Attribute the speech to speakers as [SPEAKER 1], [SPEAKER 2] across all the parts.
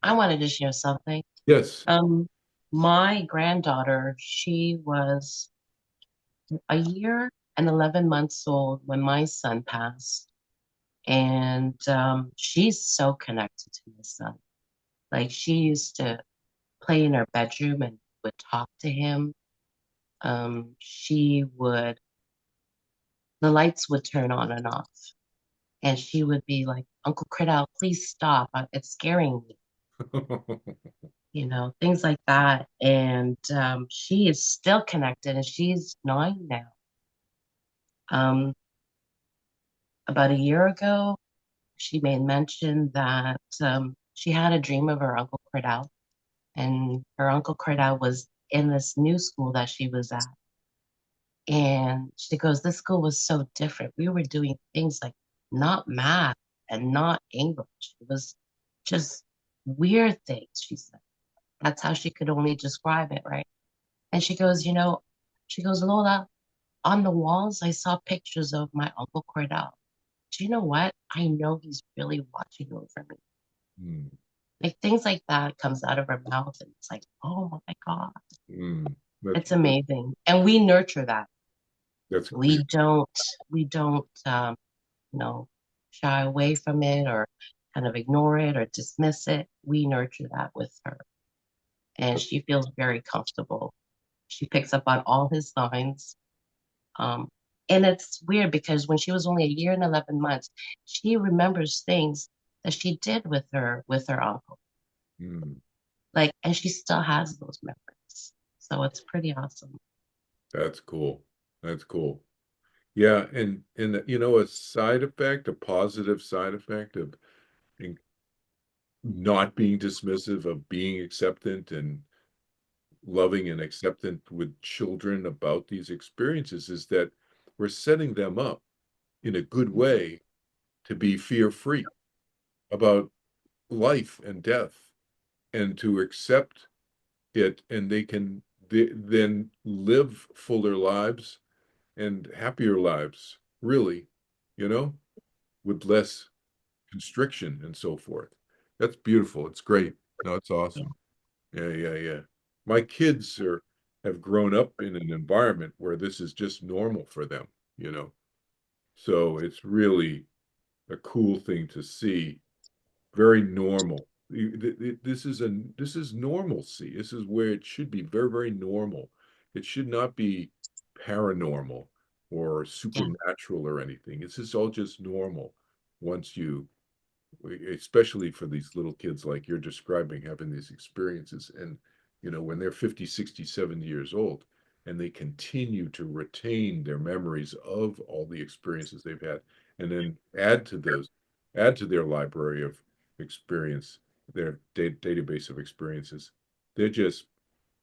[SPEAKER 1] I wanted to share something.
[SPEAKER 2] Yes.
[SPEAKER 1] Um, my granddaughter, she was a year and 11 months old when my son passed. And she's so connected to my son. Like she used to play in her bedroom and would talk to him. She would, the lights would turn on and off. And she would be like, Uncle Criddle, please stop. It's scaring me, things like that. And she is still connected and she's 9 now. Um, about a year ago, she made mention that she had a dream of her Uncle Criddle, and her Uncle Criddle was in this new school that she was at. And she goes, this school was so different. We were doing things like not math and not English. It was just weird things, she said. That's how she could only describe it, right? And she goes, Lola, on the walls, I saw pictures of my Uncle Cordell. Do you know what? I know he's really watching over me.
[SPEAKER 2] Mm,
[SPEAKER 1] Like things like that comes out of her mouth, and it's like, oh my God,
[SPEAKER 2] mm. That's
[SPEAKER 1] it's amazing. And we nurture that.
[SPEAKER 2] that's
[SPEAKER 1] We
[SPEAKER 2] beautiful.
[SPEAKER 1] don't, we don't, you know, shy away from it or kind of ignore it or dismiss it. We nurture that with her, and she feels very comfortable. She picks up on all his signs. Um, and it's weird because when she was only a year and 11 months, she remembers things that she did with her uncle.
[SPEAKER 2] Mm,
[SPEAKER 1] Like, and she still has those memories. So it's pretty awesome.
[SPEAKER 2] that's cool. That's cool. Yeah, and a side effect, a positive side effect of in- not being dismissive, of being acceptant and loving and acceptant with children about these experiences is that we're setting them up in a good way to be fear-free about life and death and to accept it, and they can then live fuller lives and happier lives, really, you know, with less constriction and so forth. That's beautiful. It's great. No, it's
[SPEAKER 1] Yeah.
[SPEAKER 2] awesome. Yeah, yeah, yeah. My kids have grown up in an environment where this is just normal for them, you know. So it's really a cool thing to see. Very normal. This is normalcy. This is where it should be very, very normal. It should not be paranormal or
[SPEAKER 1] Yeah.
[SPEAKER 2] supernatural or anything. It's just all just normal once you, especially for these little kids like you're describing, having these experiences. And, when they're 50, 60, 70 years old and they continue to retain their memories of all the experiences they've had and then add to their library of experience, their database of experiences. They're just,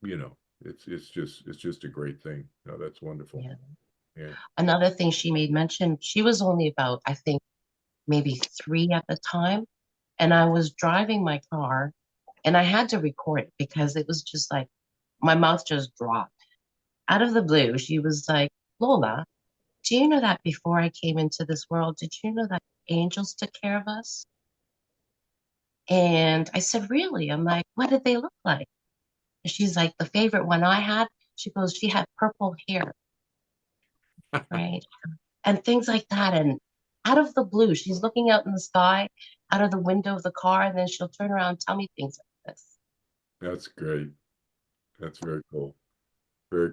[SPEAKER 2] you know, it's just a great thing. No, that's wonderful.
[SPEAKER 1] Yeah.
[SPEAKER 2] Yeah.
[SPEAKER 1] Another thing she made mention, she was only about, I think, maybe 3 at the time. And I was driving my car and I had to record it because it was just like my mouth just dropped. Out of the blue, she was like, Lola, do you know that before I came into this world, did you know that angels took care of us? And I said, really? I'm like, what did they look like? And she's like, the favorite one I had, she goes, she had purple hair, right? And things like that. And out of the blue, she's looking out in the sky, out of the window of the car, and then she'll turn around and tell me things like this.
[SPEAKER 2] That's great. That's very cool.